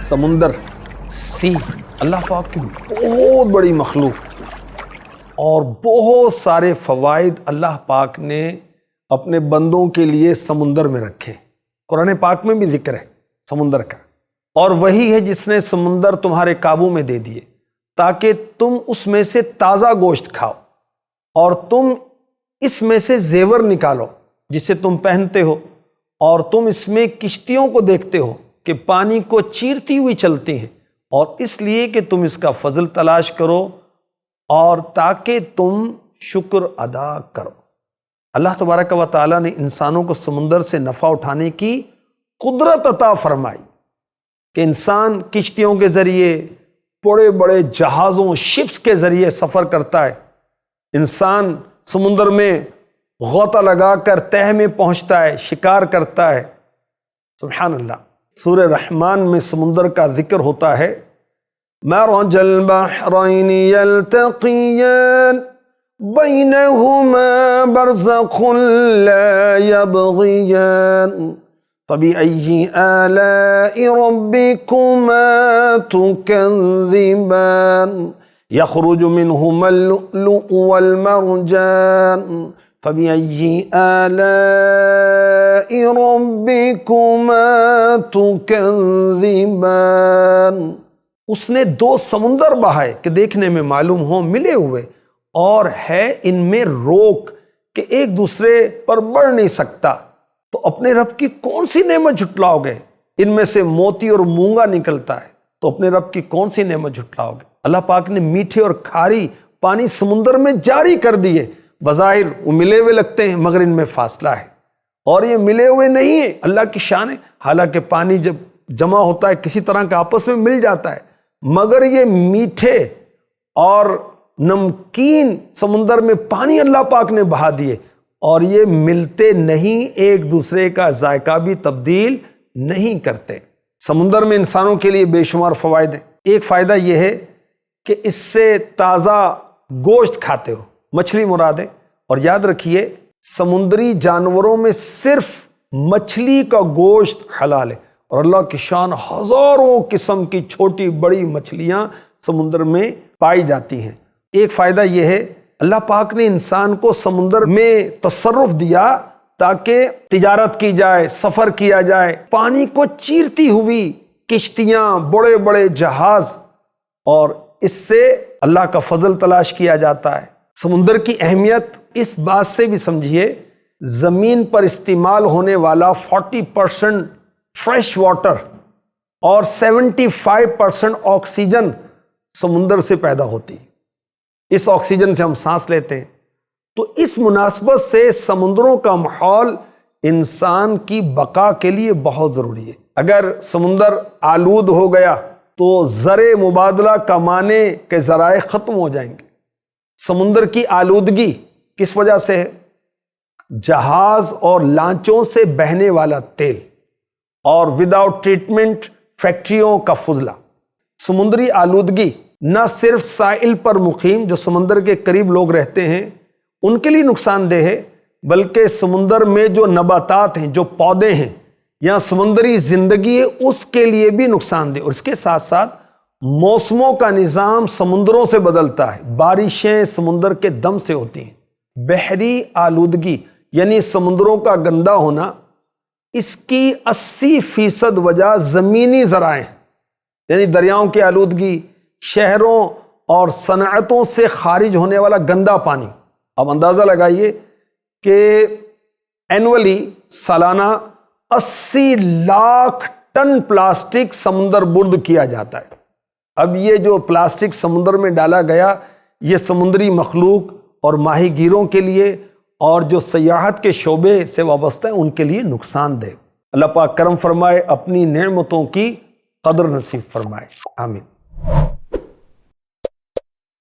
سمندر، سی، اللہ پاک کی بہت بڑی مخلوق اور بہت سارے فوائد اللہ پاک نے اپنے بندوں کے لیے سمندر میں رکھے۔ قرآن پاک میں بھی ذکر ہے سمندر کا، اور وہی ہے جس نے سمندر تمہارے قابو میں دے دیے تاکہ تم اس میں سے تازہ گوشت کھاؤ، اور تم اس میں سے زیور نکالو جسے تم پہنتے ہو، اور تم اس میں کشتیوں کو دیکھتے ہو کہ پانی کو چیرتی ہوئی چلتی ہیں، اور اس لیے کہ تم اس کا فضل تلاش کرو اور تاکہ تم شکر ادا کرو۔ اللہ تبارک و تعالیٰ نے انسانوں کو سمندر سے نفع اٹھانے کی قدرت عطا فرمائی کہ انسان کشتیوں کے ذریعے، بڑے بڑے جہازوں، شپس کے ذریعے سفر کرتا ہے، انسان سمندر میں غوطہ لگا کر تہہ میں پہنچتا ہے، شکار کرتا ہے۔ سبحان اللہ، سورہ رحمان میں سمندر کا ذکر ہوتا ہے، مرج البحرین یلتقیان بینہما برزخ لا یبغیان فبأی آلاء ربکما تکذبان یخرج منہما اللؤلؤ والمرجان فبأی آلاء ربکما تکذبان۔ اس نے دو سمندر بہائے کہ دیکھنے میں معلوم ہوں ملے ہوئے، اور ہے ان میں روک کہ ایک دوسرے پر بڑھ نہیں سکتا، تو اپنے رب کی کون سی نعمت جھٹلاؤ گے؟ ان میں سے موتی اور مونگا نکلتا ہے، تو اپنے رب کی کون سی نعمت جھٹلاؤ گے؟ اللہ پاک نے میٹھے اور کھاری پانی سمندر میں جاری کر دیے، بظاہر وہ ملے ہوئے لگتے ہیں مگر ان میں فاصلہ ہے، اور یہ ملے ہوئے نہیں ہیں، اللہ کی شان ہے۔ حالانکہ پانی جب جمع ہوتا ہے کسی طرح کا آپس میں مل جاتا ہے، مگر یہ میٹھے اور نمکین سمندر میں پانی اللہ پاک نے بہا دیے، اور یہ ملتے نہیں، ایک دوسرے کا ذائقہ بھی تبدیل نہیں کرتے۔ سمندر میں انسانوں کے لیے بے شمار فوائد ہیں۔ ایک فائدہ یہ ہے کہ اس سے تازہ گوشت کھاتے ہو، مچھلی مراد ہے، اور یاد رکھیے سمندری جانوروں میں صرف مچھلی کا گوشت حلال ہے، اور اللہ کی شان ہزاروں قسم کی چھوٹی بڑی مچھلیاں سمندر میں پائی جاتی ہیں۔ ایک فائدہ یہ ہے اللہ پاک نے انسان کو سمندر میں تصرف دیا تاکہ تجارت کی جائے، سفر کیا جائے، پانی کو چیرتی ہوئی کشتیاں، بڑے بڑے جہاز، اور اس سے اللہ کا فضل تلاش کیا جاتا ہے۔ سمندر کی اہمیت اس بات سے بھی سمجھیے، زمین پر استعمال ہونے والا 40% فریش واٹر اور 75% آکسیجن سمندر سے پیدا ہوتی ہے۔ اس آکسیجن سے ہم سانس لیتے ہیں، تو اس مناسبت سے سمندروں کا ماحول انسان کی بقا کے لیے بہت ضروری ہے۔ اگر سمندر آلود ہو گیا تو زر مبادلہ کمانے کے ذرائع ختم ہو جائیں گے۔ سمندر کی آلودگی کس وجہ سے ہے؟ جہاز اور لانچوں سے بہنے والا تیل اور وداؤٹ ٹریٹمنٹ فیکٹریوں کا فضلہ۔ سمندری آلودگی نہ صرف ساحل پر مقیم جو سمندر کے قریب لوگ رہتے ہیں ان کے لیے نقصان دہ ہے، بلکہ سمندر میں جو نباتات ہیں، جو پودے ہیں یا سمندری زندگی ہے، اس کے لیے بھی نقصان دہ۔ اور اس کے ساتھ ساتھ موسموں کا نظام سمندروں سے بدلتا ہے، بارشیں سمندر کے دم سے ہوتی ہیں۔ بحری آلودگی یعنی سمندروں کا گندا ہونا، اس کی 80% وجہ زمینی ذرائع ہیں، یعنی دریاؤں کی آلودگی، شہروں اور صنعتوں سے خارج ہونے والا گندا پانی۔ اب اندازہ لگائیے کہ اینولی سالانہ 80 لاکھ ٹن پلاسٹک سمندر برد کیا جاتا ہے۔ اب یہ جو پلاسٹک سمندر میں ڈالا گیا، یہ سمندری مخلوق اور ماہی گیروں کے لیے اور جو سیاحت کے شعبے سے وابستہ ہیں ان کے لیے نقصان دہ۔ اللہ پاک کرم فرمائے، اپنی نعمتوں کی قدر نصیب فرمائے، آمین۔